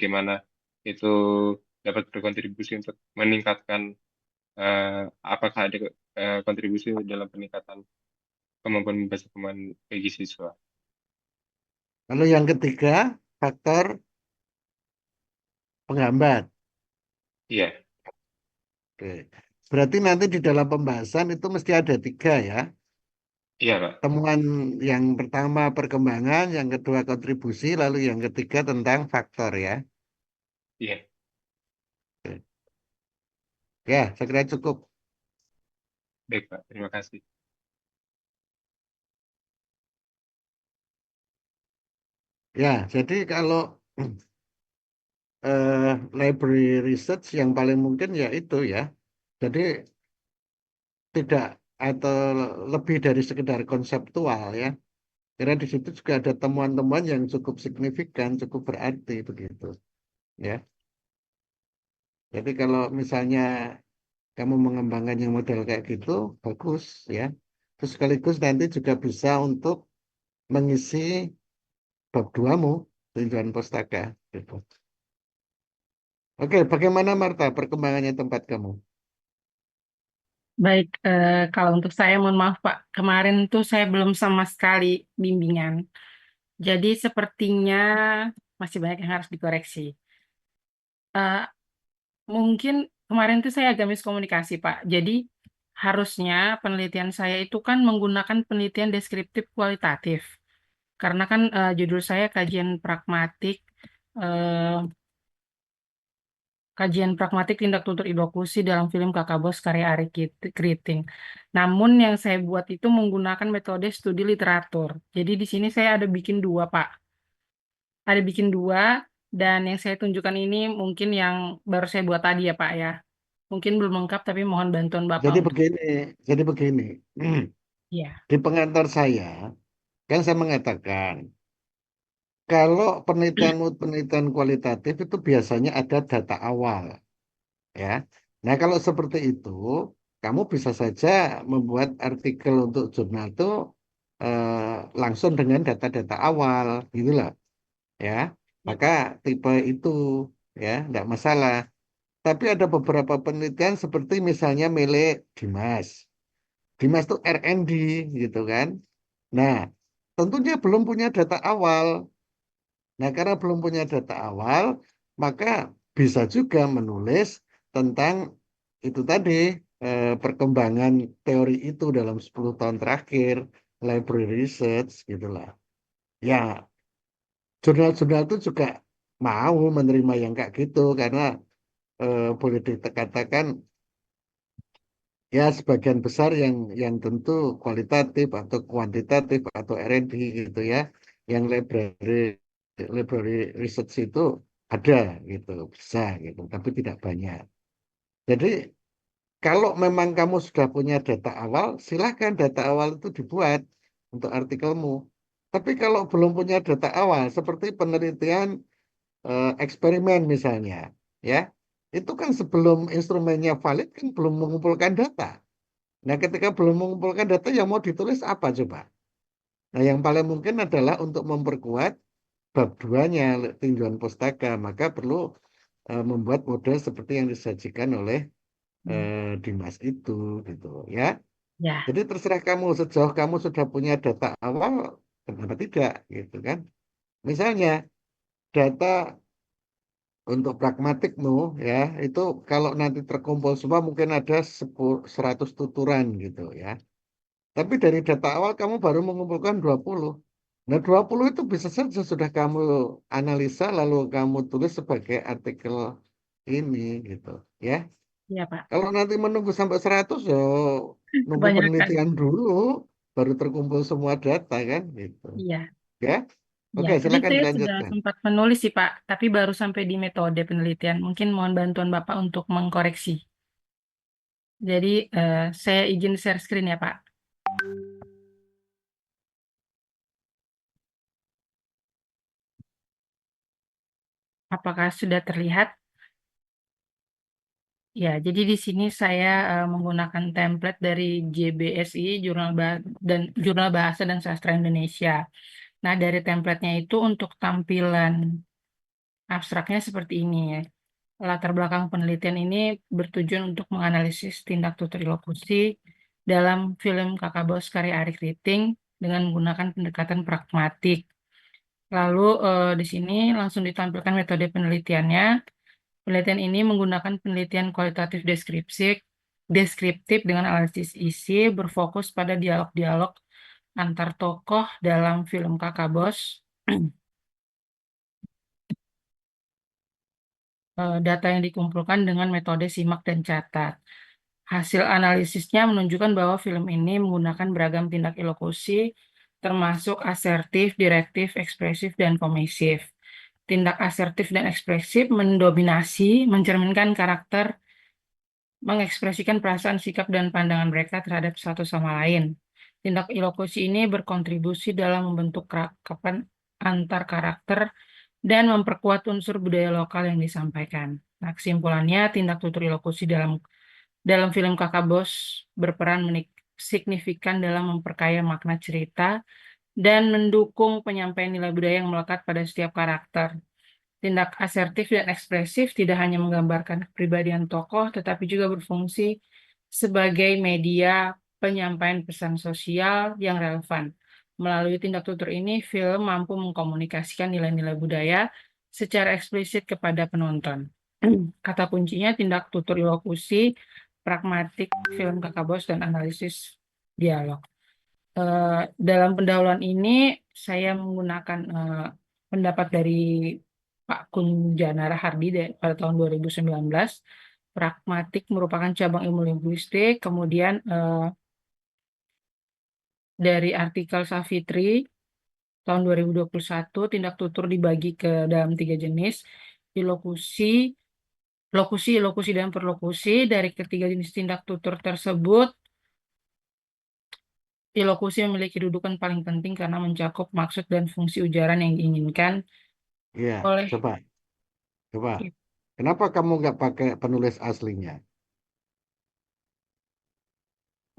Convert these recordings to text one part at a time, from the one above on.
gimana itu dapat berkontribusi untuk meningkatkan apakah ada kontribusi dalam peningkatan kemampuan membaca pemain bagi siswa. Lalu yang ketiga, faktor penghambat. Iya, Oke. Berarti nanti di dalam pembahasan itu mesti ada tiga ya. iya Pak. Temuan yang pertama perkembangan, yang kedua kontribusi, lalu yang ketiga tentang faktor ya. Iya, Oke. Ya, saya kira cukup. baik Pak. Terima kasih. Ya, jadi kalau library research yang paling mungkin ya itu ya. Jadi tidak atau lebih dari sekedar konseptual ya. Karena di situ juga ada temuan-temuan yang cukup signifikan, cukup berarti begitu ya. Jadi kalau misalnya kamu mengembangkan yang model kayak gitu, bagus ya. Terus sekaligus nanti juga bisa untuk mengisi bab 2-mu, tinjauan pustaka. Gitu. Oke, bagaimana Marta perkembangannya tempat kamu? Baik, kalau untuk saya mohon maaf Pak, kemarin tuh saya belum sama sekali bimbingan. Jadi sepertinya masih banyak yang harus dikoreksi. Eh, Mungkin kemarin tuh saya agak miskomunikasi Pak. Jadi harusnya penelitian saya itu kan menggunakan penelitian deskriptif kualitatif. Karena kan judul saya eh, kajian pragmatik tindak tutur idokusi dalam film Kakak Bos karya Ari Kriting. Namun yang saya buat itu menggunakan metode studi literatur. Jadi di sini saya ada bikin dua, Pak. Ada bikin dua, dan yang saya tunjukkan ini mungkin yang baru saya buat tadi ya, Pak ya. Mungkin belum lengkap, tapi mohon bantuan Bapak Jadi untuk... begini, jadi begini. Ya, Di pengantar saya, kan saya mengatakan, kalau penelitianmu penelitian kualitatif itu biasanya ada data awal, ya. Nah, kalau seperti itu, kamu bisa saja membuat artikel untuk jurnal itu langsung dengan data-data awal, gitu loh, ya. ya, Maka tipe itu, ya, tidak masalah. Tapi ada beberapa penelitian seperti misalnya milik Dimas. Dimas itu R&D, gitu kan. Nah, tentunya belum punya data awal. Nah, karena belum punya data awal, maka bisa juga menulis tentang itu tadi, perkembangan teori itu dalam 10 tahun terakhir, library research gitulah. Ya, jurnal-jurnal itu juga mau menerima yang kayak gitu karena boleh dikatakan ya sebagian besar yang tentu kualitatif atau kuantitatif atau R&D gitu ya, yang library research itu ada gitu, bisa gitu, tapi tidak banyak. Jadi kalau memang kamu sudah punya data awal, silahkan data awal itu dibuat untuk artikelmu. Tapi kalau belum punya data awal, seperti penelitian eksperimen misalnya, ya, itu kan sebelum instrumennya valid kan belum mengumpulkan data. Nah, ketika belum mengumpulkan data, yang mau ditulis apa coba? Nah, yang paling mungkin adalah untuk memperkuat bab 2-nya tinjauan pustaka, maka perlu membuat model seperti yang disajikan oleh hmm, Dimas itu gitu ya. ya, Jadi terserah kamu sejauh kamu sudah punya data awal, kenapa tidak gitu kan? Misalnya data untuk pragmatikmu ya, itu kalau nanti terkumpul semua mungkin ada 100 tuturan gitu ya. Tapi dari data awal kamu baru mengumpulkan 20. Nah, 20 itu bisa saja sudah kamu analisa lalu kamu tulis sebagai artikel ini gitu ya. ya Pak. Kalau nanti menunggu sampai 100 ya nunggu Kebanyakan. penelitian dulu baru terkumpul semua data kan gitu. Iya. Ya. Ya, Oke, tadi silakan saya sudah dilanjutkan. sempat menulis sih Pak, tapi baru sampai di metode penelitian. Mungkin mohon bantuan Bapak untuk mengkoreksi. Jadi saya izin share screen ya Pak. Apakah sudah terlihat? Ya, jadi di sini saya menggunakan template dari JBSI, Jurnal Bahasa dan Sastra Indonesia. Nah, dari templatenya itu untuk tampilan Abstraknya seperti ini ya. Latar belakang penelitian ini bertujuan untuk menganalisis tindak tutur ilokusi dalam film Kakak Bos karya Ari Kriting dengan menggunakan pendekatan pragmatik. Lalu di sini langsung ditampilkan metode penelitiannya. Penelitian ini menggunakan penelitian kualitatif deskriptif dengan analisis isi, berfokus pada dialog-dialog antar tokoh dalam film Kakak Bos. Data yang dikumpulkan dengan metode simak dan catat. Hasil analisisnya menunjukkan bahwa film ini menggunakan beragam tindak ilokusi, termasuk asertif, direktif, ekspresif, dan komisif. Tindak asertif dan ekspresif mendominasi, mencerminkan karakter, mengekspresikan perasaan, sikap, dan pandangan mereka terhadap satu sama lain. Tindak ilokusi ini berkontribusi dalam membentuk keragaman antar karakter dan memperkuat unsur budaya lokal yang disampaikan. Nah, kesimpulannya, tindak tutur ilokusi dalam film Kakak Bos berperan signifikan dalam memperkaya makna cerita dan mendukung penyampaian nilai budaya yang melekat pada setiap karakter. Tindak asertif dan ekspresif tidak hanya menggambarkan kepribadian tokoh, tetapi juga berfungsi sebagai media penyampaian pesan sosial yang relevan. Melalui tindak tutur ini, film mampu mengkomunikasikan nilai-nilai budaya secara eksplisit kepada penonton. Kata kuncinya tindak tutur ilokusi, pragmatik, film Kakak Bos, dan analisis dialog. Dalam pendahuluan ini, saya menggunakan pendapat dari Pak Kunjana Rahardi pada tahun 2019. Pragmatik merupakan cabang ilmu linguistik, kemudian dari artikel Savitri tahun 2021, tindak tutur dibagi ke dalam 3 jenis, ilokusi, lokusi, dan perlokusi. Dari ketiga jenis tindak tutur tersebut, ilokusi memiliki kedudukan paling penting karena mencakup maksud dan fungsi ujaran yang diinginkan Iya, oleh. coba. Kenapa kamu nggak pakai penulis aslinya?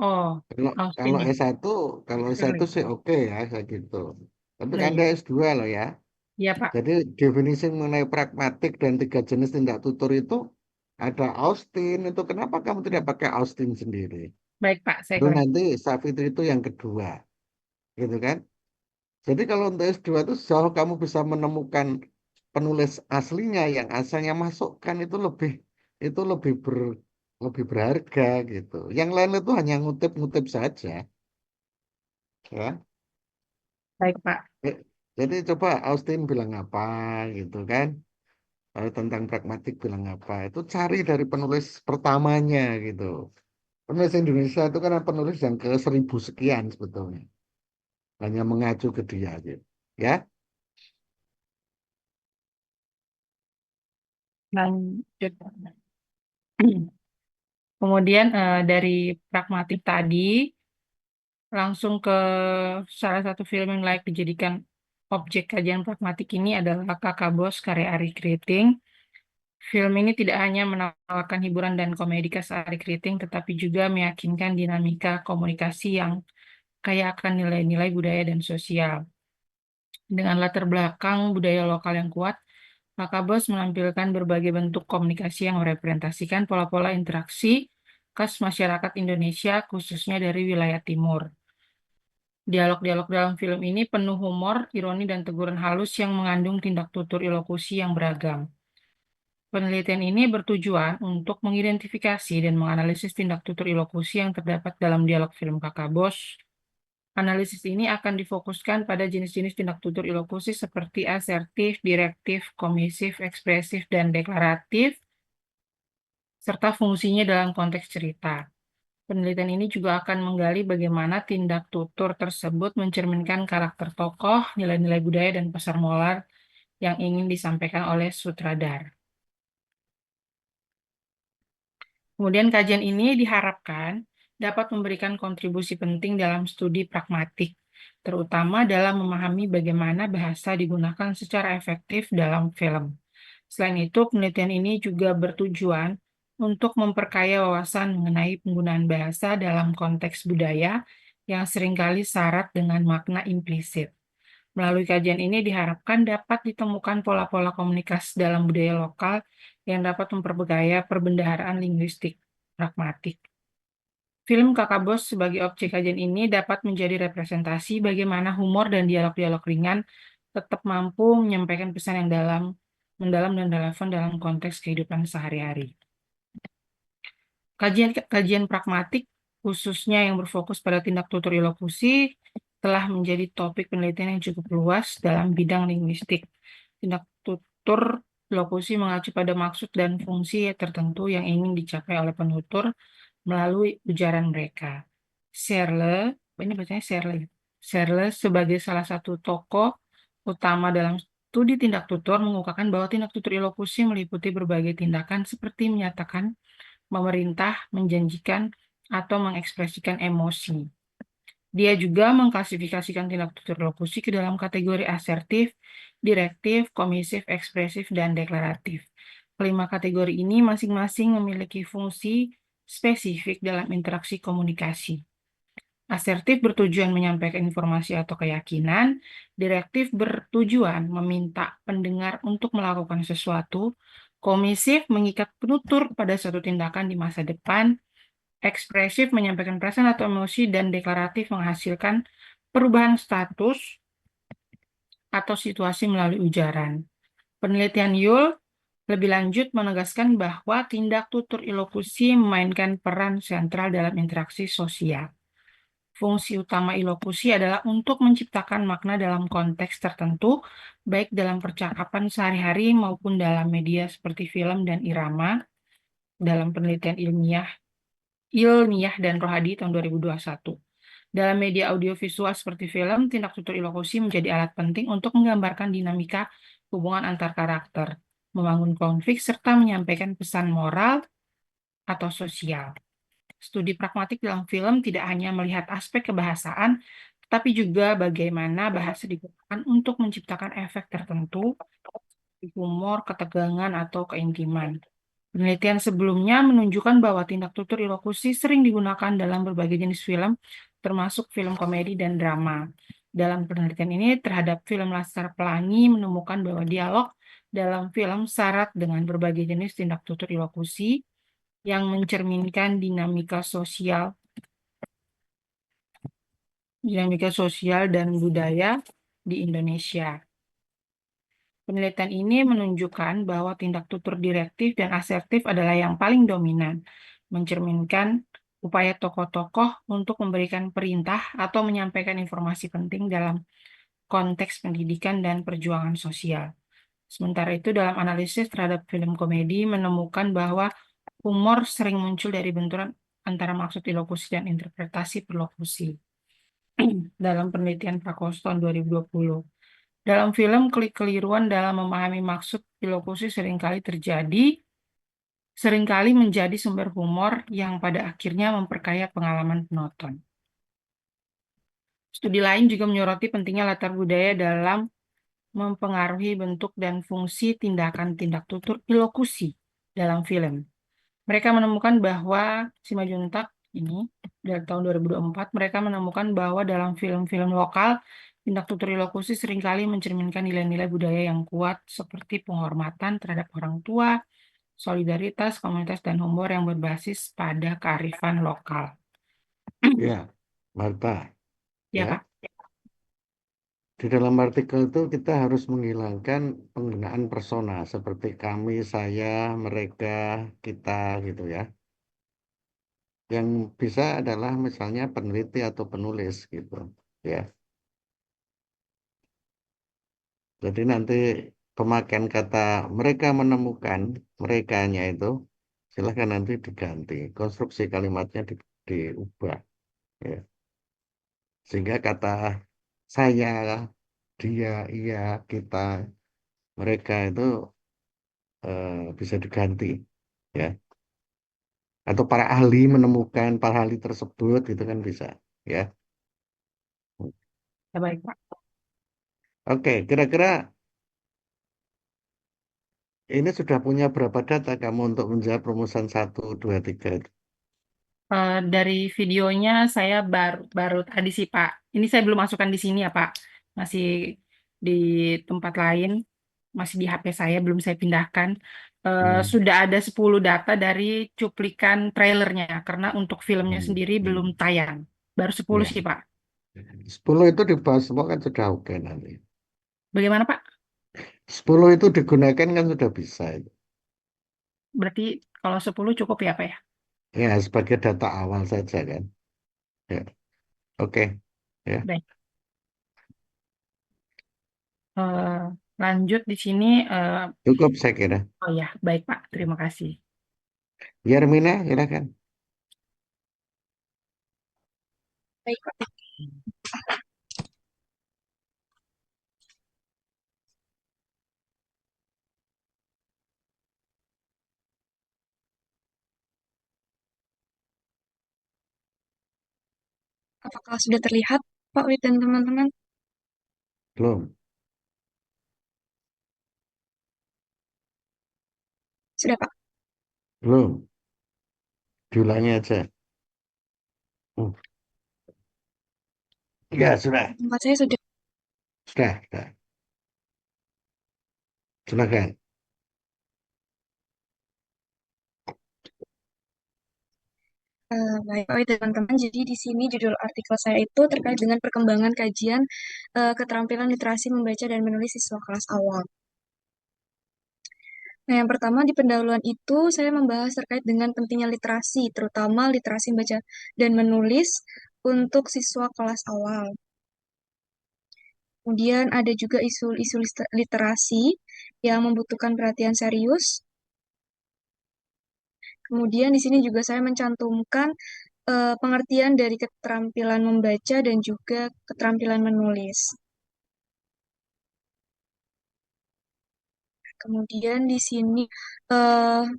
Oh, Kalau Austin kalau ya. S1, kalau S1 Pilih. sih oke ya kayak gitu. Tapi Nah, kan iya. ada S2 loh ya. Iya, Pak. Jadi definisi mengenai pragmatik dan 3 jenis tindak tutur itu ada Austin. Itu kenapa kamu tidak pakai Austin sendiri? Baik, Pak, saya Lalu koreksi. nanti Savitri itu yang kedua, gitu kan? Jadi kalau untuk S2 itu sejauh kamu bisa menemukan penulis aslinya yang asalnya masukkan itu lebih berharga gitu. Yang lain itu hanya ngutip-ngutip saja, ya. Baik, Pak. Eh, Jadi coba Austin bilang apa gitu kan? Tentang pragmatik bilang apa? Itu cari dari penulis pertamanya gitu. Penulis Indonesia itu kan penulis yang ke 1000 sekian sebetulnya. Hanya mengacu ke dia gitu. Ya, Lanjut. Kemudian dari pragmatik tadi, langsung ke salah satu film yang layak dijadikan objek kajian pragmatik ini adalah Kakak Bos karya Ari Kriting. Film ini tidak hanya menawarkan hiburan dan komedi khas Ari Kriting, tetapi juga meyakinkan dinamika komunikasi yang kaya akan nilai-nilai budaya dan sosial. Dengan latar belakang budaya lokal yang kuat, Kakak Bos menampilkan berbagai bentuk komunikasi yang merepresentasikan pola-pola interaksi khas masyarakat Indonesia, khususnya dari wilayah timur. Dialog-dialog dalam film ini penuh humor, ironi, dan teguran halus yang mengandung tindak tutur ilokusi yang beragam. Penelitian ini bertujuan untuk mengidentifikasi dan menganalisis tindak tutur ilokusi yang terdapat dalam dialog film Kakak Bos. Analisis ini akan difokuskan pada jenis-jenis tindak tutur ilokusi seperti asertif, direktif, komisif, ekspresif, dan deklaratif, serta fungsinya dalam konteks cerita. Penelitian ini juga akan menggali bagaimana tindak tutur tersebut mencerminkan karakter tokoh, nilai-nilai budaya, dan pesan moral yang ingin disampaikan oleh sutradara. Kemudian kajian ini diharapkan dapat memberikan kontribusi penting dalam studi pragmatik, terutama dalam memahami bagaimana bahasa digunakan secara efektif dalam film. Selain itu, penelitian ini juga bertujuan untuk memperkaya wawasan mengenai penggunaan bahasa dalam konteks budaya yang seringkali syarat dengan makna implisit. Melalui kajian ini diharapkan dapat ditemukan pola-pola komunikasi dalam budaya lokal yang dapat memperkaya perbendaharaan linguistik pragmatik. Film Kakak Bos sebagai objek kajian ini dapat menjadi representasi bagaimana humor dan dialog-dialog ringan tetap mampu menyampaikan pesan yang mendalam dan relevan dalam konteks kehidupan sehari-hari. Kajian pragmatik, khususnya yang berfokus pada tindak tutur ilokusi, telah menjadi topik penelitian yang cukup luas dalam bidang linguistik. Tindak tutur ilokusi mengacu pada maksud dan fungsi tertentu yang ingin dicapai oleh penutur melalui ujaran mereka. Searle, ini bacanya Searle. Searle sebagai salah satu tokoh utama dalam studi tindak tutur mengungkapkan bahwa tindak tutur ilokusi meliputi berbagai tindakan seperti menyatakan, memerintah, menjanjikan, atau mengekspresikan emosi. Dia juga mengklasifikasikan tindak tutur ilokusi ke dalam kategori asertif, direktif, komisif, ekspresif, dan deklaratif. Kelima kategori ini masing-masing memiliki fungsi spesifik dalam interaksi komunikasi. Asertif bertujuan menyampaikan informasi atau keyakinan, direktif bertujuan meminta pendengar untuk melakukan sesuatu, komisif mengikat penutur pada suatu tindakan di masa depan, ekspresif menyampaikan perasaan atau emosi, dan deklaratif menghasilkan perubahan status atau situasi melalui ujaran. Penelitian Yule lebih lanjut menegaskan bahwa tindak tutur ilokusi memainkan peran sentral dalam interaksi sosial. Fungsi utama ilokusi adalah untuk menciptakan makna dalam konteks tertentu, baik dalam percakapan sehari-hari maupun dalam media seperti film dan irama. Dalam penelitian ilmiah dan Rohadi tahun 2021. Dalam media audiovisual seperti film, tindak tutur ilokusi menjadi alat penting untuk menggambarkan dinamika hubungan antar karakter, membangun konflik, serta menyampaikan pesan moral atau sosial. Studi pragmatik dalam film tidak hanya melihat aspek kebahasaan, tetapi juga bagaimana bahasa digunakan untuk menciptakan efek tertentu, humor, ketegangan, atau keintiman. Penelitian sebelumnya menunjukkan bahwa tindak tutur ilokusi sering digunakan dalam berbagai jenis film, termasuk film komedi dan drama. Dalam penelitian ini terhadap film Laskar Pelangi menemukan bahwa dialog dalam film syarat dengan berbagai jenis tindak tutur ilokusi yang mencerminkan dinamika sosial dan budaya di Indonesia. Penelitian ini menunjukkan bahwa tindak tutur direktif dan asertif adalah yang paling dominan, mencerminkan upaya tokoh-tokoh untuk memberikan perintah atau menyampaikan informasi penting dalam konteks pendidikan dan perjuangan sosial. Sementara itu, dalam analisis terhadap film komedi menemukan bahwa humor sering muncul dari benturan antara maksud ilokusi dan interpretasi perlokusi. Dalam penelitian Prakoso tahun 2020. Dalam film, keliruan dalam memahami maksud ilokusi seringkali menjadi sumber humor yang pada akhirnya memperkaya pengalaman penonton. Studi lain juga menyoroti pentingnya latar budaya dalam mempengaruhi bentuk dan fungsi tindakan-tindak tutur ilokusi dalam film. Mereka menemukan bahwa Simajuntak ini dari tahun 2024, mereka menemukan bahwa dalam film-film lokal, tindak tutur ilokusi seringkali mencerminkan nilai-nilai budaya yang kuat seperti penghormatan terhadap orang tua, solidaritas, komunitas, dan humor yang berbasis pada kearifan lokal. Ya, Marta. Ya, Ya. Pak. Di dalam artikel itu kita harus menghilangkan penggunaan persona seperti kami, saya, mereka, kita gitu ya. Yang bisa adalah misalnya peneliti atau penulis gitu ya. Jadi nanti pemakaian kata mereka menemukan, merekanya itu silahkan nanti diganti. Konstruksi kalimatnya diubah ya. Sehingga kata saya, dia, iya, kita, mereka itu bisa diganti ya. Atau para ahli menemukan para ahli tersebut itu kan bisa ya. Ya, baik, Pak. Oke, kira-kira ini sudah punya berapa data kamu untuk menjawab rumusan 1, 2, 3 itu? Dari videonya saya baru tadi sih, Pak. Ini saya belum masukkan di sini ya, Pak. masih di tempat lain, masih di HP saya, belum saya pindahkan. Hmm. Sudah ada 10 data dari cuplikan trailernya, karena untuk filmnya Hmm. sendiri belum Hmm. tayang. Baru 10 Ya. sih, Pak. 10 itu di bawah semua kan sudah oke nanti. Bagaimana, Pak? 10 itu digunakan kan sudah bisa itu. Berarti kalau 10 cukup ya, Pak ya? Ya, sebagai data awal saja kan. Ya, oke. Ya, Baik. Eh, lanjut di sini. cukup saya kira. Oh ya, baik Pak. Terima kasih. Yarmina, silakan. Baik, Pak. Apakah sudah terlihat, Pak Wid dan teman-teman? Belum, Sudah, Pak. belum. Diulangi aja. Hmm. Ya, sudah. Tempat saya sudah. Sudah, sudah. Silakan. Baik, Pak Wid dan teman-teman. Jadi di sini judul artikel saya itu terkait dengan perkembangan kajian keterampilan literasi membaca dan menulis siswa kelas awal. Nah, yang pertama di pendahuluan itu saya membahas terkait dengan pentingnya literasi, terutama literasi membaca dan menulis untuk siswa kelas awal. Kemudian ada juga isu-isu literasi yang membutuhkan perhatian serius. Kemudian di sini juga saya mencantumkan pengertian dari keterampilan membaca dan juga keterampilan menulis. Kemudian di sini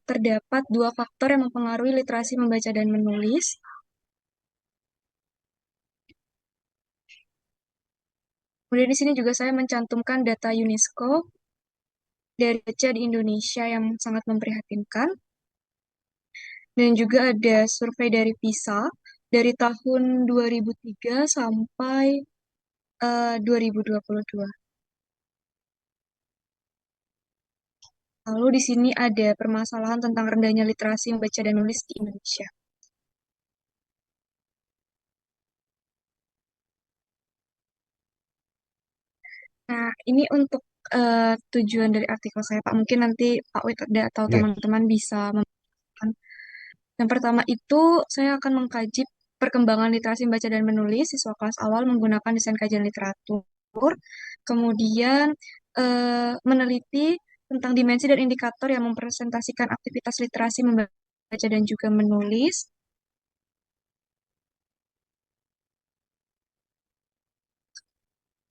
terdapat dua faktor yang mempengaruhi literasi membaca dan menulis. Kemudian di sini juga saya mencantumkan data UNESCO dari baca di Indonesia yang sangat memprihatinkan. Dan juga ada survei dari PISA dari tahun 2003 sampai 2022. Lalu di sini ada permasalahan tentang rendahnya literasi membaca dan menulis di Indonesia. Nah, ini untuk tujuan dari artikel saya, Pak. Mungkin nanti Pak Wit atau Ya, teman-teman bisa memberikan. Yang pertama itu, saya akan mengkaji perkembangan literasi membaca dan menulis siswa kelas awal menggunakan desain kajian literatur. Kemudian, meneliti tentang dimensi dan indikator yang mempresentasikan aktivitas literasi membaca dan juga menulis.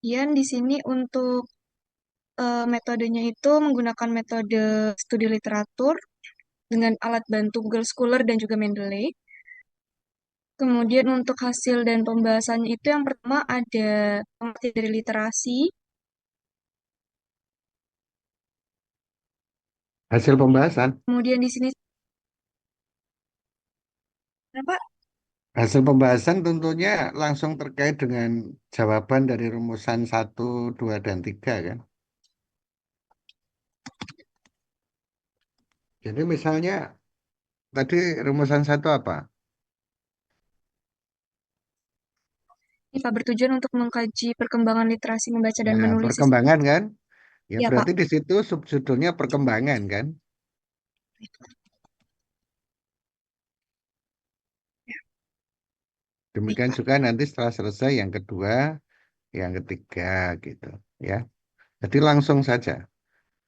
Kemudian di sini untuk metodenya itu menggunakan metode studi literatur dengan alat bantu Google Scholar dan juga Mendeley. Kemudian untuk hasil dan pembahasannya itu yang pertama ada pengertian dari literasi. hasil pembahasan. Kemudian di sini apa? Hasil pembahasan tentunya langsung terkait dengan jawaban dari rumusan 1, 2, dan 3 kan. Jadi misalnya tadi rumusan 1 apa? IPA bertujuan untuk mengkaji perkembangan literasi membaca dan Ya, menulis siswa. perkembangan kan? Ya Ya, Pak. berarti di situ subjudulnya perkembangan kan? Ya, baik, Demikian Pak. juga nanti setelah selesai yang kedua, yang ketiga gitu ya. Jadi langsung saja.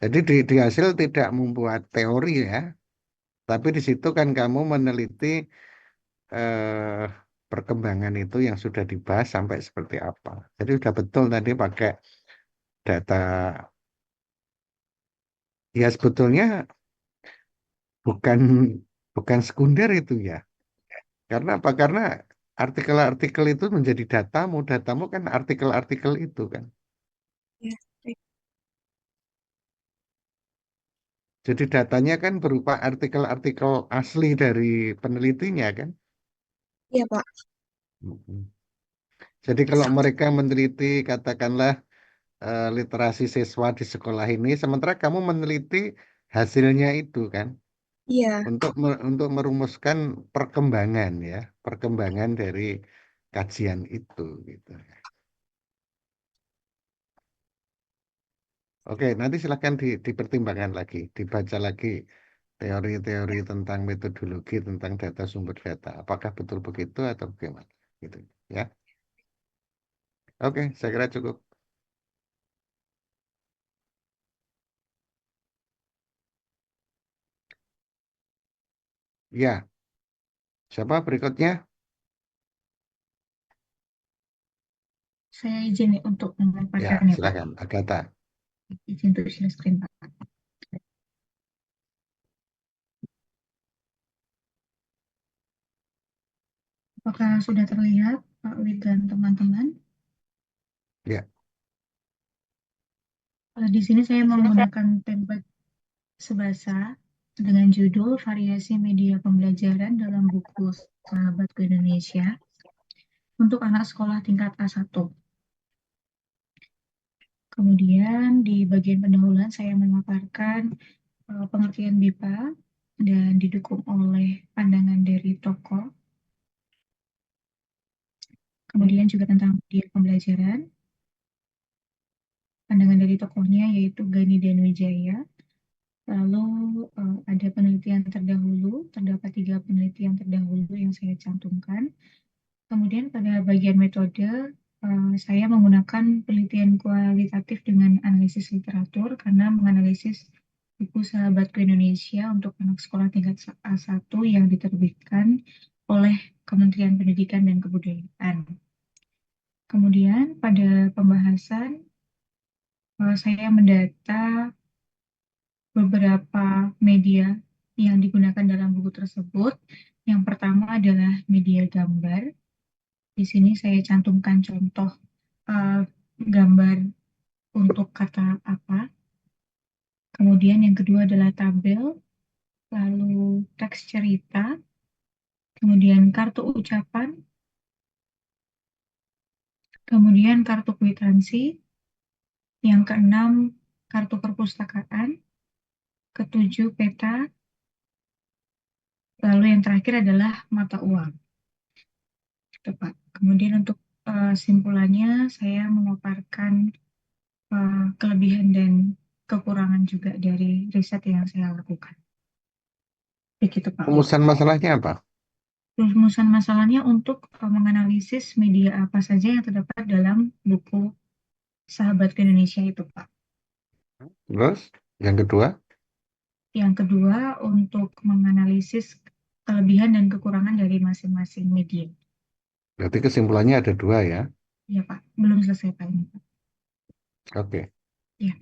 Jadi di hasil tidak membuat teori ya, tapi di situ kan kamu meneliti eh, perkembangan itu yang sudah dibahas sampai seperti apa. Jadi sudah betul tadi pakai data. Ya sebetulnya bukan bukan sekunder itu ya. Karena apa? Karena artikel-artikel itu menjadi datamu. Datamu kan artikel-artikel itu kan. Ya, baik. Jadi datanya kan berupa artikel-artikel asli dari penelitinya kan. Iya, Pak. Mm-mm. Jadi kalau mereka meneliti katakanlah literasi siswa di sekolah ini, sementara kamu meneliti hasilnya itu kan, Iya, untuk merumuskan perkembangan ya, perkembangan dari kajian itu gitu. Oke, nanti silakan dipertimbangkan lagi, dibaca lagi teori-teori tentang metodologi tentang data sumber data. Apakah betul begitu atau bagaimana? Gitu ya. Oke, saya kira cukup. Ya, siapa berikutnya? Saya izin nih untuk Ya, memaparkan ya, Pak. silakan. Agatha. Izin untuk share screen, Pak. Apakah sudah terlihat, Pak Wid dan teman-teman? Ya, Di sini saya menggunakan template Sebasa dengan judul Variasi Media Pembelajaran dalam Buku Sahabatku Indonesia untuk anak sekolah tingkat A1. Kemudian di bagian pendahuluan saya memaparkan pengertian BIPA dan didukung oleh pandangan dari tokoh. Kemudian juga tentang media pembelajaran. Pandangan dari tokohnya yaitu Gani dan Wijaya. Lalu ada penelitian terdahulu, terdapat 3 penelitian terdahulu yang saya cantumkan. Kemudian pada bagian metode, saya menggunakan penelitian kualitatif dengan analisis literatur karena menganalisis buku Sahabatku Indonesia untuk anak sekolah tingkat A1 yang diterbitkan oleh Kementerian Pendidikan dan Kebudayaan. Kemudian pada pembahasan, saya mendata beberapa media yang digunakan dalam buku tersebut. Yang pertama adalah media gambar. Di sini saya cantumkan contoh gambar untuk kata apa. Kemudian yang kedua adalah tabel, lalu teks cerita, kemudian kartu ucapan, kemudian kartu kwitansi, yang keenam kartu perpustakaan, ketujuh peta, lalu yang terakhir adalah mata uang. Tepat. Kemudian untuk simpulannya saya memaparkan kelebihan dan kekurangan juga dari riset yang saya lakukan. Begitu Pak. rumusan masalahnya apa? Rumusan masalahnya untuk menganalisis media apa saja yang terdapat dalam buku Sahabatku Indonesia itu Pak. Terus, yang kedua? Yang kedua untuk menganalisis kelebihan dan kekurangan dari masing-masing media. Berarti kesimpulannya ada 2 ya? Iya Pak, belum selesai Pak ini Pak. Oke. Ya.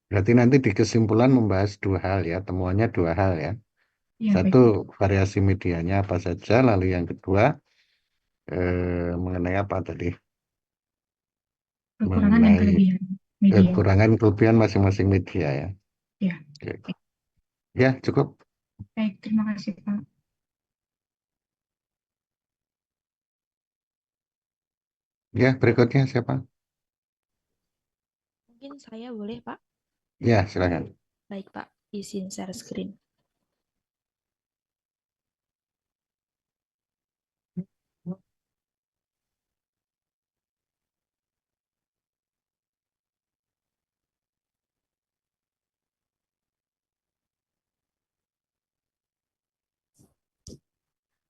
Berarti nanti di kesimpulan membahas 2 hal ya, temuannya 2 hal ya. Ya, Satu, baik. variasi medianya apa saja, lalu yang kedua mengenai apa tadi? Kekurangan dan kelebihan media. Kekurangan kelebihan masing-masing media ya. Ya. Oke. Ya, cukup. Baik, terima kasih Pak. Ya, berikutnya siapa? Mungkin saya boleh, Pak? Ya, silakan. Baik, Pak. Izin share screen.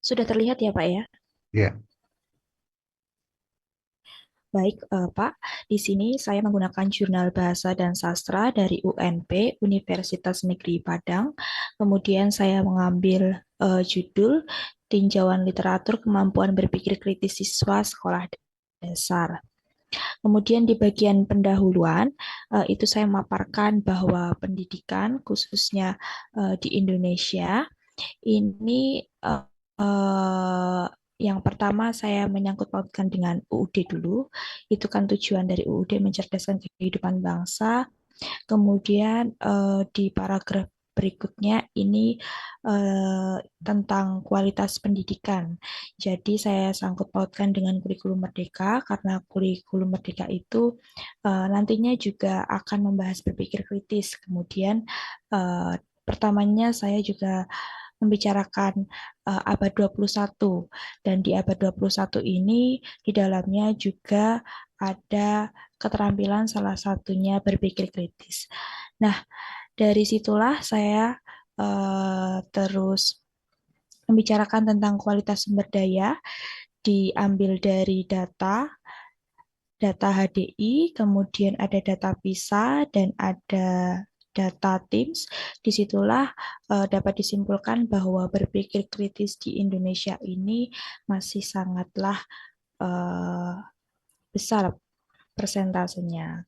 Sudah terlihat ya, Pak ya? Ya. Baik, Pak. Di sini saya menggunakan Jurnal Bahasa dan Sastra dari UNP, Universitas Negeri Padang. Kemudian saya mengambil judul Tinjauan Literatur Kemampuan Berpikir Kritis Siswa Sekolah Dasar. Kemudian di bagian pendahuluan, itu saya memaparkan bahwa pendidikan, khususnya di Indonesia, ini yang pertama saya menyangkut pautkan dengan UUD dulu. Itu kan tujuan dari UUD mencerdaskan kehidupan bangsa. Kemudian di paragraf berikutnya ini tentang kualitas pendidikan. Jadi saya sangkut pautkan dengan kurikulum Merdeka karena kurikulum Merdeka itu nantinya juga akan membahas berpikir kritis. Kemudian pertamanya saya juga membicarakan abad 21 dan di abad 21 ini di dalamnya juga ada keterampilan salah satunya berpikir kritis. Nah, dari situlah saya terus membicarakan tentang kualitas sumber daya diambil dari data HDI, kemudian ada data PISA dan ada data TIMSS. Disitulah dapat disimpulkan bahwa berpikir kritis di Indonesia ini masih sangatlah besar persentasenya.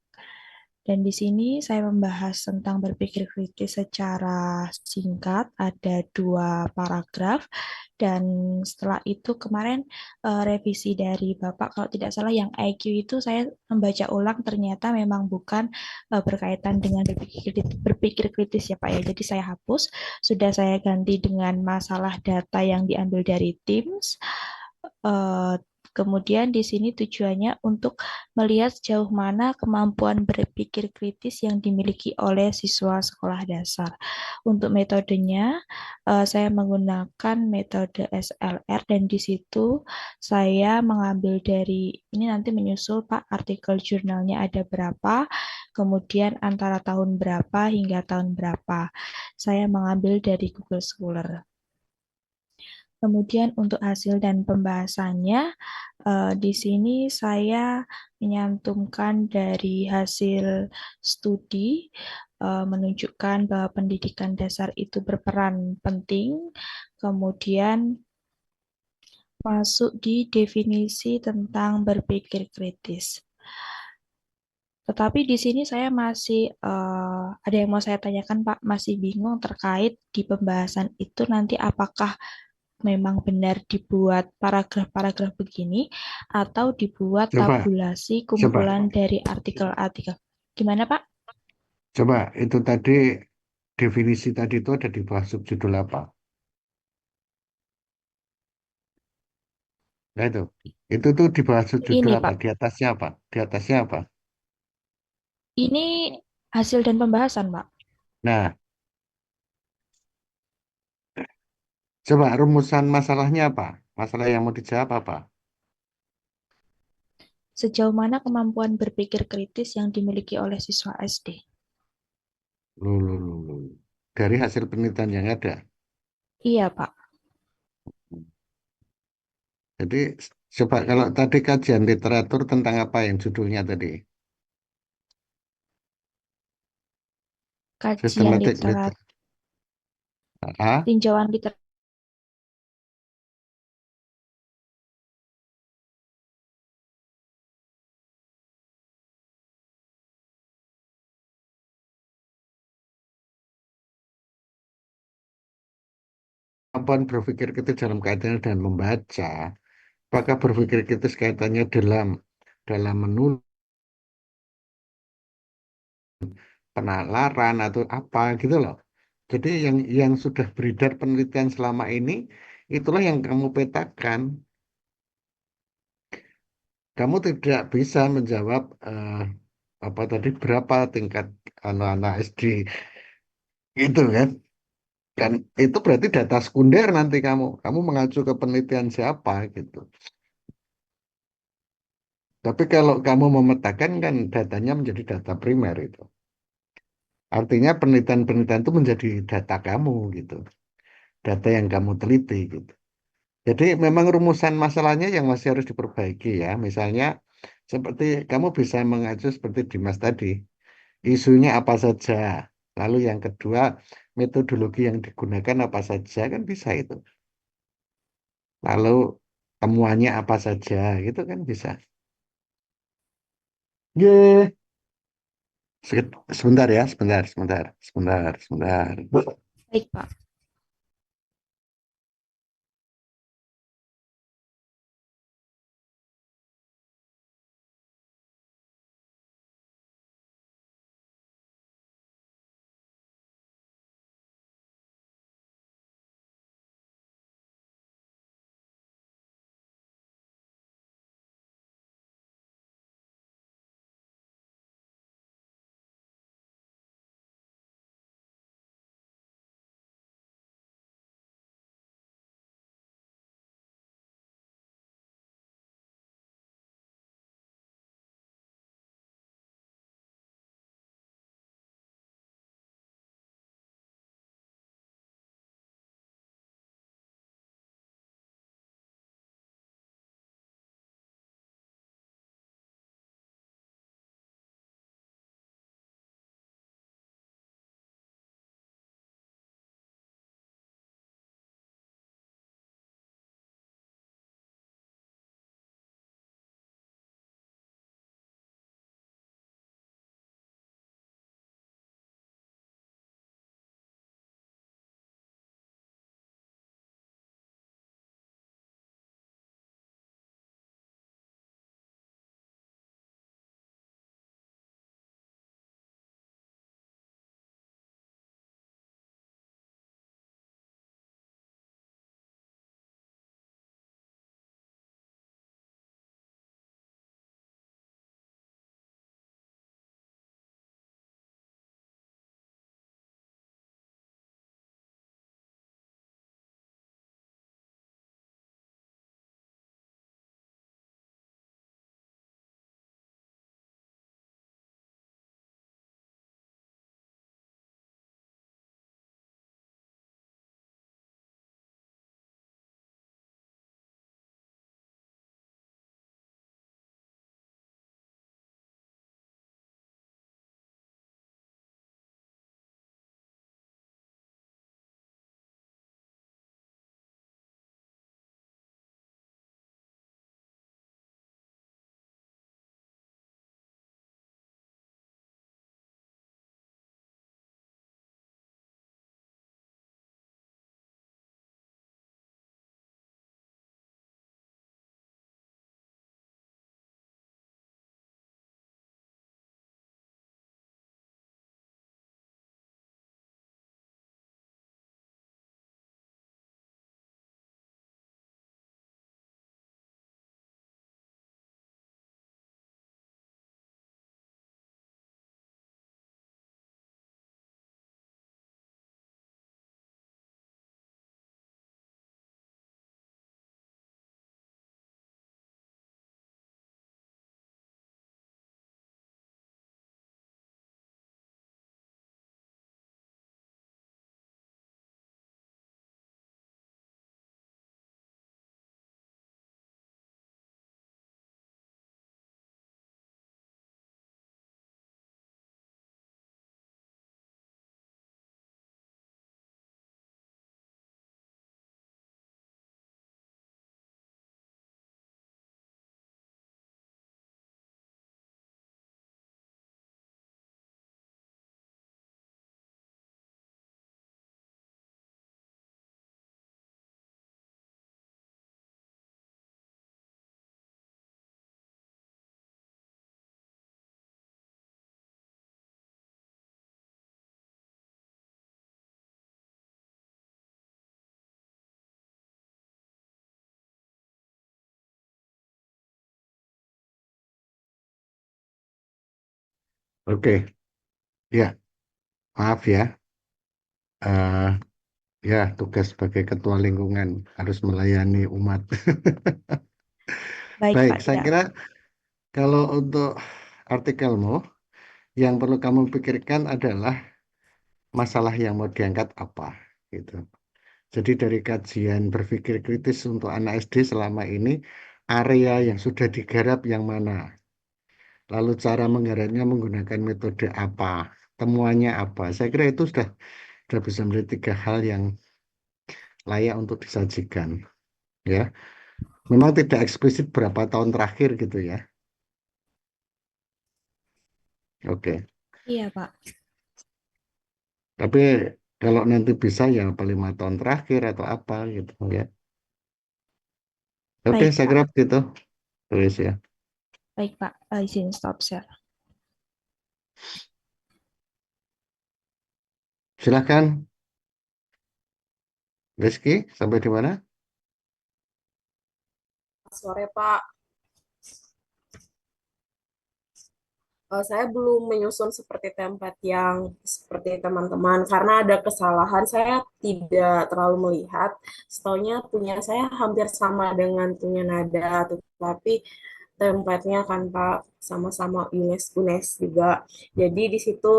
Dan di sini saya membahas tentang berpikir kritis secara singkat, ada 2 paragraf. Dan setelah itu kemarin revisi dari Bapak, kalau tidak salah yang IQ itu saya membaca ulang, ternyata memang bukan berkaitan dengan berpikir kritis ya Pak ya. Jadi saya hapus, sudah saya ganti dengan masalah data yang diambil dari TIMSS. Kemudian di sini tujuannya untuk melihat sejauh mana kemampuan berpikir kritis yang dimiliki oleh siswa sekolah dasar. Untuk metodenya, saya menggunakan metode SLR dan di situ saya mengambil dari, ini nanti menyusul Pak, artikel jurnalnya ada berapa, kemudian antara tahun berapa hingga tahun berapa. Saya mengambil dari Google Scholar. Kemudian untuk hasil dan pembahasannya, di sini saya menyantumkan dari hasil studi menunjukkan bahwa pendidikan dasar itu berperan penting, kemudian masuk di definisi tentang berpikir kritis. Tetapi di sini saya masih ada yang mau saya tanyakan Pak, masih bingung terkait di pembahasan itu nanti apakah memang benar dibuat paragraf-paragraf begini atau dibuat Coba, tabulasi coba, kumpulan dari artikel-artikel. Gimana Pak? coba. Itu tadi definisi tadi itu ada di bawah subjudul apa? Nah itu tuh di bawah subjudul Ini apa? Pak, Di atasnya apa? Di atasnya apa? ini hasil dan pembahasan Pak. Nah, coba rumusan masalahnya apa? Masalah yang mau dijawab apa? Sejauh mana kemampuan berpikir kritis yang dimiliki oleh siswa SD? Loh, loh, loh, loh. Dari hasil penelitian yang ada. Iya Pak, Jadi coba kalau tadi kajian literatur tentang apa yang judulnya tadi? kajian Sistematik literat, Ah, tinjauan literat. kemampuan berpikir kritis dalam kaitannya dengan membaca. Apakah berpikir kritis kaitannya dalam menulis penalaran atau apa gitu loh. Jadi yang sudah beredar penelitian selama ini itulah yang kamu petakan. Kamu tidak bisa menjawab apa tadi berapa tingkat anak-anak SD gitu kan. Dan itu berarti data sekunder nanti kamu mengacu ke penelitian siapa gitu. Tapi kalau kamu memetakan kan datanya menjadi data primer itu. Artinya penelitian-penelitian itu menjadi data kamu gitu. Data yang kamu teliti gitu. Jadi memang rumusan masalahnya yang masih harus diperbaiki ya. Misalnya seperti kamu bisa mengacu seperti Dimas tadi. Isunya apa saja. Lalu yang kedua metodologi yang digunakan apa saja kan bisa itu. Lalu temuannya apa saja gitu kan bisa. Ye. Sebentar ya, sebentar. Baik Pak. Oke, ya, maaf ya. Eh, ya, tugas sebagai ketua lingkungan harus melayani umat. Baik, Baik, Pak, saya tidak. kira kalau untuk artikelmu, yang perlu kamu pikirkan adalah masalah yang mau diangkat apa, gitu. Jadi dari kajian berpikir kritis untuk anak SD selama ini, area yang sudah digarap yang mana? Lalu cara menggarapnya menggunakan metode apa? Temuannya apa? Saya kira itu sudah bisa menjadi 3 hal yang layak untuk disajikan. Ya, memang tidak eksplisit berapa tahun terakhir gitu ya. Oke, Iya, Pak. tapi kalau nanti bisa ya apa 5 tahun terakhir atau apa gitu ya. Oke, Baik, saya Pak. kira begitu. Tulis ya. Baik, Pak. Izin stop share. Silakan, Rizky, sampai di mana? Sore, Pak. Saya belum menyusun seperti template yang seperti teman-teman karena ada kesalahan. Saya tidak terlalu melihat. Setaunya punya saya hampir sama dengan punya Nada, tetapi template-nya kan Pak sama-sama UNES juga. Jadi di situ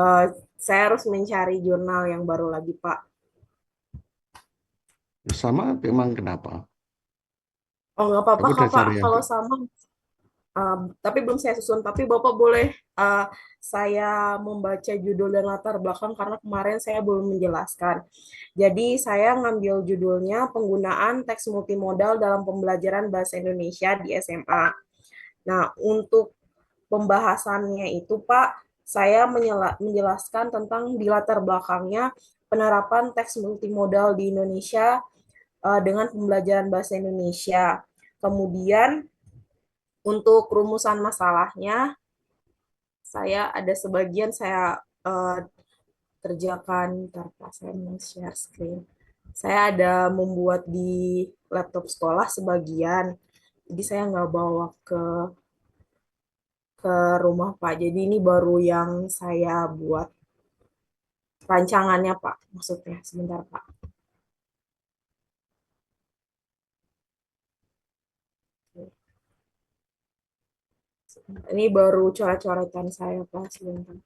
eh, saya harus mencari jurnal yang baru lagi, Pak. Sama memang kenapa? Oh, nggak apa-apa, Kamu Kak, udah Pak. cari yang Kalau sama tapi belum saya susun. Tapi Bapak boleh saya membaca judul dan latar belakang karena kemarin saya belum menjelaskan. Jadi saya ngambil judulnya penggunaan teks multimodal dalam pembelajaran bahasa Indonesia di SMA. Nah, untuk pembahasannya itu Pak, saya menjelaskan tentang di latar belakangnya penerapan teks multimodal di Indonesia dengan pembelajaran bahasa Indonesia. Kemudian untuk rumusan masalahnya, saya ada sebagian saya kerjakan, ntar Pak, saya mau share screen. Saya ada membuat di laptop sekolah sebagian, jadi saya nggak bawa ke rumah Pak. Jadi ini baru yang saya buat rancangannya Pak, maksudnya. Sebentar Pak. Ini baru coret-coretan saya Pak, sebentar.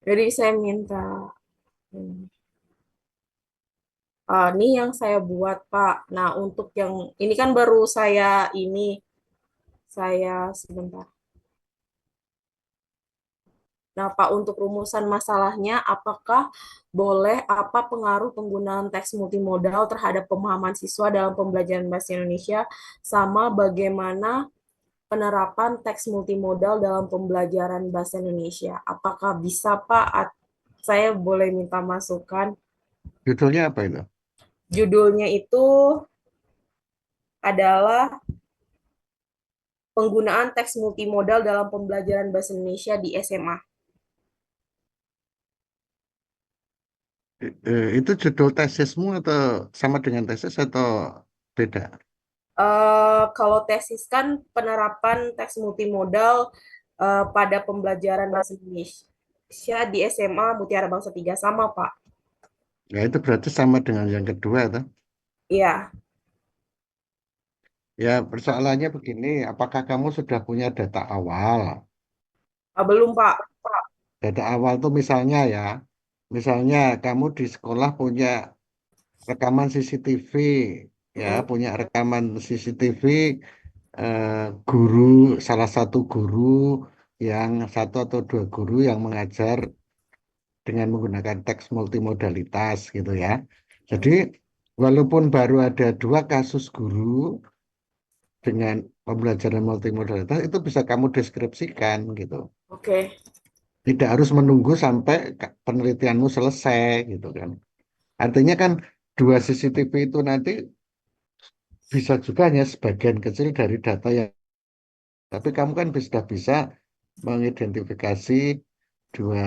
Jadi saya minta ini yang saya buat Pak. Nah, untuk yang ini kan baru saya sebentar. Nah, Pak, untuk rumusan masalahnya, apakah boleh apa pengaruh penggunaan teks multimodal terhadap pemahaman siswa dalam pembelajaran bahasa Indonesia, sama bagaimana penerapan teks multimodal dalam pembelajaran bahasa Indonesia? Apakah bisa, Pak? Saya boleh minta masukan. Judulnya apa itu? Judulnya itu adalah penggunaan teks multimodal dalam pembelajaran bahasa Indonesia di SMA. Itu judul tesismu atau sama dengan tesis atau beda? Kalau tesis kan penerapan teks multimodal pada pembelajaran bahasa Indonesia di SMA Mutiara Bangsa 3 sama, Pak. Ya itu berarti sama dengan yang kedua tuh. Iya, Ya persoalannya begini, apakah kamu sudah punya data awal? belum, Pak. Data awal tuh misalnya kamu di sekolah punya rekaman CCTV, ya Mm-mm. punya rekaman CCTV eh, guru, salah satu guru yang satu atau dua guru yang mengajar dengan menggunakan teks multimodalitas gitu ya. Jadi walaupun baru ada 2 kasus guru dengan pembelajaran multimodalitas itu bisa kamu deskripsikan gitu. Oke. Tidak harus menunggu sampai penelitianmu selesai gitu kan. Artinya kan 2 CCTV itu nanti bisa juga hanya sebagian kecil dari data yang, tapi kamu kan sudah bisa mengidentifikasi dua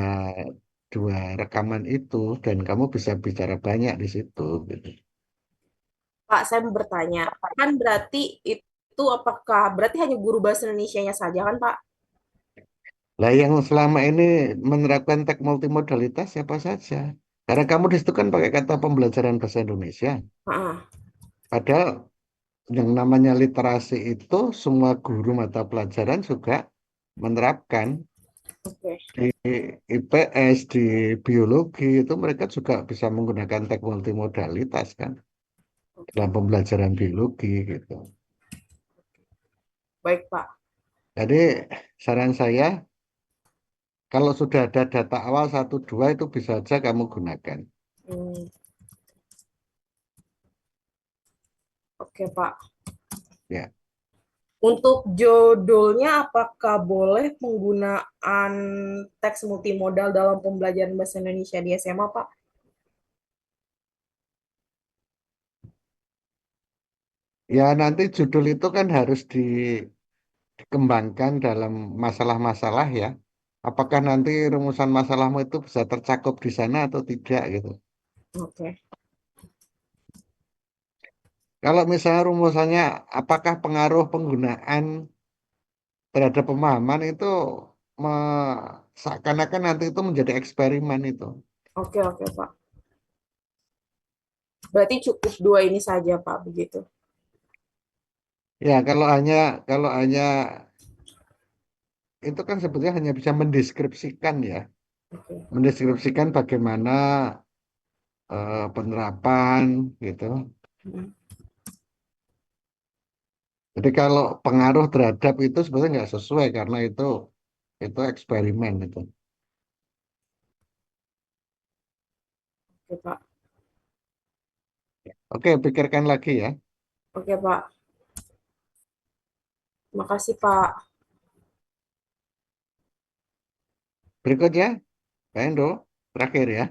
dua rekaman itu dan kamu bisa bicara banyak di situ gitu. Pak, saya mau bertanya. Kan berarti itu itu apakah berarti hanya guru bahasa Indonesianya saja kan, Pak? Lah yang selama ini menerapkan teks multimodalitas siapa saja? Karena kamu di situ kan pakai kata pembelajaran bahasa Indonesia. Ah, Padahal yang namanya literasi itu semua guru mata pelajaran juga menerapkan. oke. Di IPS, di biologi itu mereka juga bisa menggunakan teks multimodalitas kan dalam pembelajaran biologi gitu. Baik, Pak. Jadi saran saya kalau sudah ada data awal 1, 2 itu bisa saja kamu gunakan. Hmm, oke, Pak. Ya. Untuk judulnya, apakah boleh penggunaan teks multimodal dalam pembelajaran bahasa Indonesia di SMA, Pak? Ya nanti judul itu kan harus dikembangkan dalam masalah-masalah ya. Apakah nanti rumusan masalahmu itu bisa tercakup di sana atau tidak gitu. Oke. Kalau misalnya rumusannya apakah pengaruh penggunaan terhadap pemahaman itu seakan-akan nanti itu menjadi eksperimen itu. Oke, oke, Pak. Berarti cukup 2 ini saja, Pak, begitu. Ya kalau hanya itu kan sebetulnya hanya bisa mendeskripsikan ya, Oke. mendeskripsikan bagaimana penerapan gitu. Hmm, Jadi kalau pengaruh terhadap itu sebetulnya nggak sesuai karena itu eksperimen itu. oke, Pak. Oke, pikirkan lagi ya. Oke, Pak. Terima kasih, Pak. Berikutnya, Pak Hendro, terakhir ya.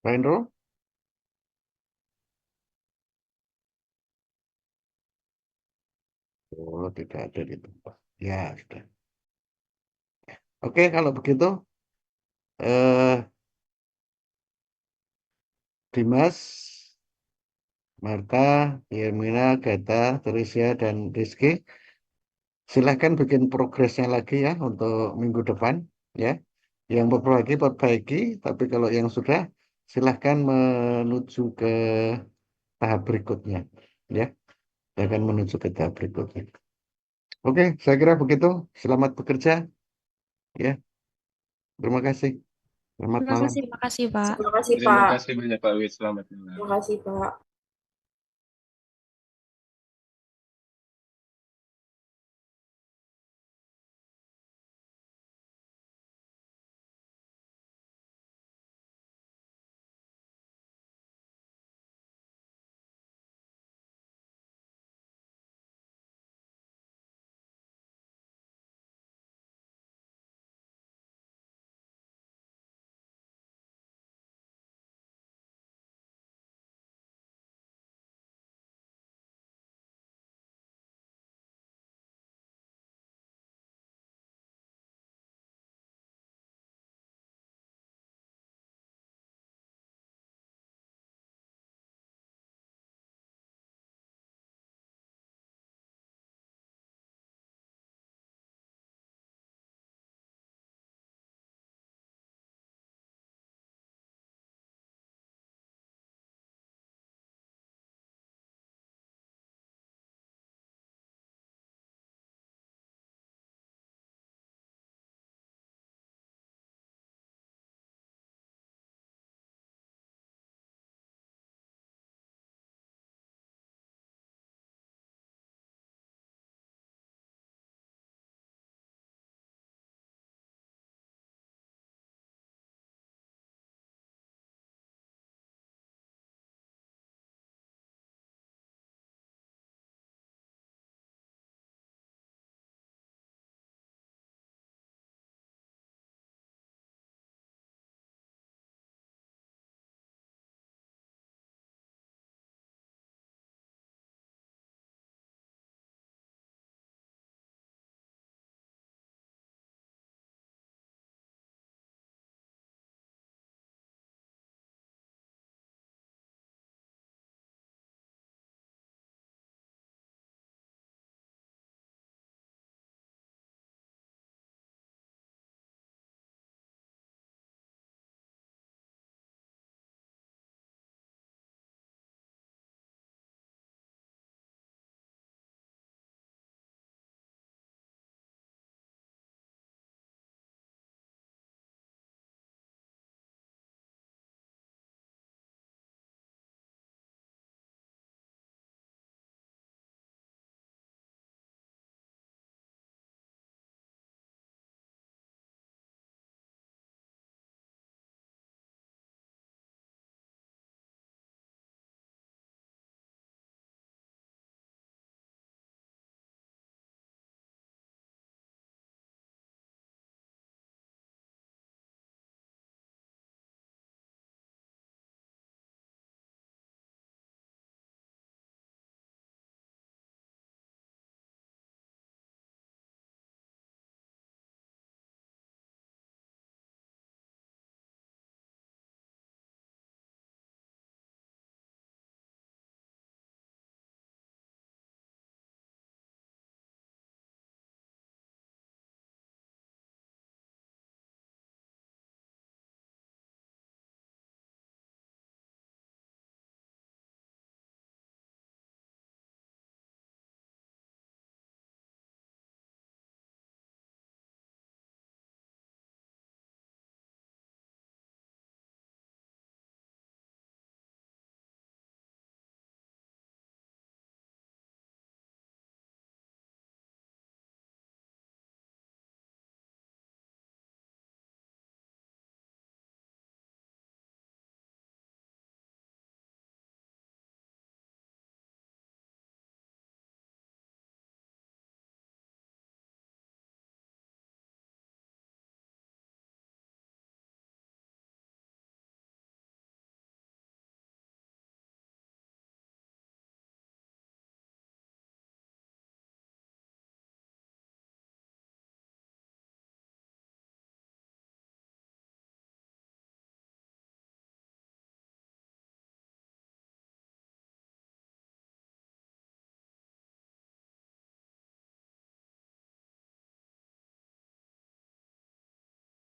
Pak Hendro. Oh, tidak ada di tempat. Ya, sudah. Oke, kalau begitu, eh, Dimas, Marta, Yemina, Gata, Teresia, dan Rizky, silahkan bikin progresnya lagi ya untuk minggu depan, ya. Yang perbaiki, tapi kalau yang sudah, silahkan menuju ke tahap berikutnya, ya. Silahkan menuju ke tahap berikutnya. Oke, saya kira begitu. Selamat bekerja, ya. Terima kasih. Selamat Terima malam. kasih. Terima kasih, Pak. Terima kasih, Terima Pak. kasih banyak Pak Wid. Selamat malam. Terima kasih, Pak.